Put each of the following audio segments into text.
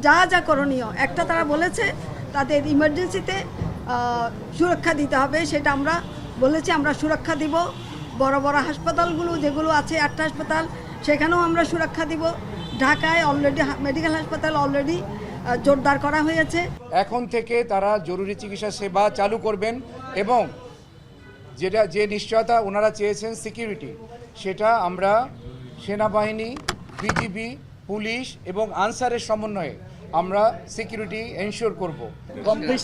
যা যা করণীয়, একটা তারা বলেছে তাদের ইমার্জেন্সিতে সুরক্ষা দিতে হবে, সেটা আমরা বলেছি আমরা সুরক্ষা দিব। বড় বড় হাসপাতালগুলো যেগুলো আছে 8টা হাসপাতাল, সেখানেও আমরা সুরক্ষা দিব। ঢাকায় অলরেডি মেডিকেল হাসপাতাল অলরেডি জোরদার করা হয়েছে। এখন থেকে তারা জরুরি চিকিৎসা সেবা চালু করবেন এবং যে নিশ্চয়তা ওনারা চেয়েছেন সিকিউরিটি, সেটা আমরা সেনাবাহিনী, বিজিবি, পুলিশ এবং আনসারের সমন্বয়ে আমরা সিকিউরিটি এনশিওর করব। কমপ্লিট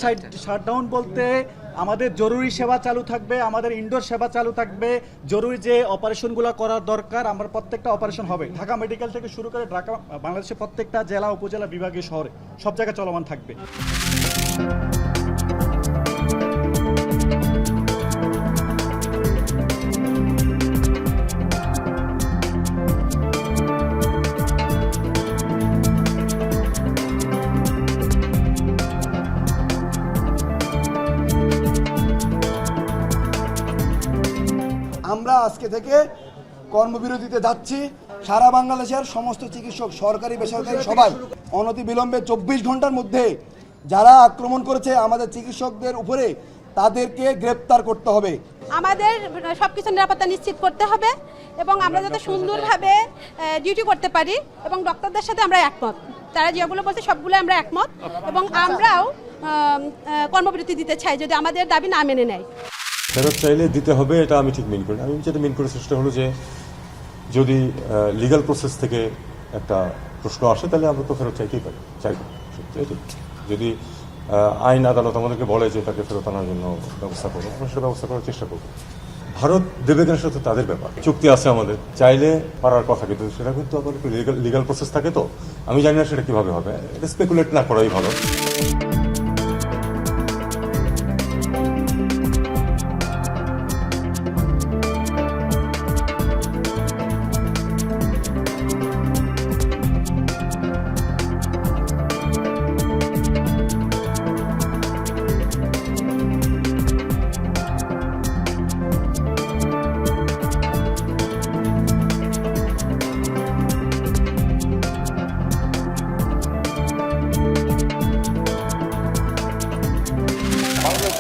শাটডাউন বলতে আমাদের জরুরি সেবা চালু থাকবে, আমাদের ইনডোর সেবা চালু থাকবে, জরুরি যে অপারেশনগুলো করার দরকার আমার প্রত্যেকটা অপারেশন হবে। ঢাকা মেডিকেল থেকে শুরু করে ঢাকা বাংলাদেশের প্রত্যেকটা জেলা, উপজেলা, বিভাগীয় শহরে সব জায়গায় চলমান থাকবে। আমরা আজকে থেকে কর্মবিরতিতে যাচ্ছি। সারা বাংলাদেশের সমস্ত চিকিৎসক, সরকারি বেসরকারি সবাই অনতিবিলম্বে 24 ঘন্টার মধ্যে যারা আক্রমণ করেছে আমাদের চিকিৎসকদের উপরে তাদেরকে গ্রেপ্তার করতে হবে। আমাদের সবকিছু নিরাপত্তা নিশ্চিত করতে হবে এবং আমরা যাতে সুন্দরভাবে ডিউটি করতে পারি এবং ডক্টরদের সাথে আমরা একমত। তারা যেগুলো বলছে সবগুলো আমরা একমত এবং আমরাও কর্মবিরতি দিতে চাই যদি আমাদের দাবি না মেনে নেয়। ফেরত চাইলে দিতে হবে, এটা আমি ঠিক মিন করি। আমি যেটা মিন করেছি সেটা হলো যে যদি লিগাল প্রসেস থেকে একটা প্রশ্ন আসে তাহলে আমরা তো ফেরত চাইতেই পারি, চাইবো। যদি আইন আদালত আমাদেরকে বলে যে তাকে ফেরত আনার জন্য ব্যবস্থা করবো, আমরা সেটা ব্যবস্থা করার চেষ্টা করবো। ভারত দেবে কিনা সেটা তাদের ব্যাপার, চুক্তি আছে আমাদের, চাইলে পারার কথা, কিন্তু সেটা কিন্তু আবার একটু লিগাল প্রসেস থাকে। তো আমি জানি না সেটা কিভাবে হবে, এটা স্পেকুলেট না করাই ভালো।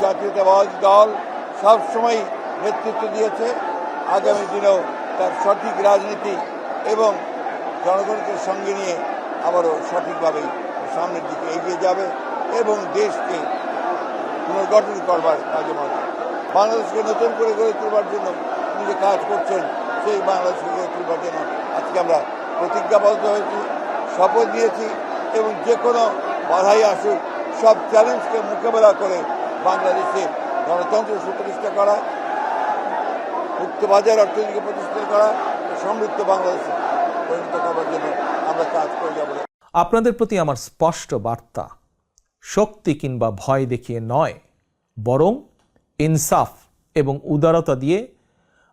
জাতীয়তাবাদী দল সবসময় নেতৃত্ব দিয়েছে, আগামী দিনেও তার সঠিক রাজনীতি এবং জনগণকে সঙ্গে নিয়ে আবারও সঠিকভাবে সামনের দিকে এগিয়ে যাবে এবং দেশকে পুনর্গঠন করবার কাজে মাত্র বাংলাদেশকে নতুন করে গড়ে তোলবার জন্য তিনি যে কাজ করছেন, সেই বাংলাদেশকে গড়ে তোলবার জন্য আজকে আমরা প্রতিজ্ঞাবদ্ধ হয়েছি, শপথ দিয়েছি এবং যে কোনো বাধাই আসুক সব চ্যালেঞ্জকে মোকাবেলা করে বাংলাদেশে গণতন্ত্র সুপ্রতিষ্ঠা করা, মুক্তবাজার অর্থনীতিকে প্রতিষ্ঠা করা, সমৃদ্ধ বাংলাদেশে পরিণত করার জন্য আমরা কাজ করে যাব। আপনাদের প্রতি আমার স্পষ্ট বার্তা, শক্তি কিংবা ভয় দেখিয়ে নয়, বরং ইনসাফ এবং উদারতা দিয়ে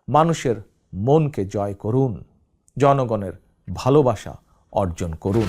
মানুষের মনকে জয় করুন, জনগণের ভালোবাসা অর্জন করুন।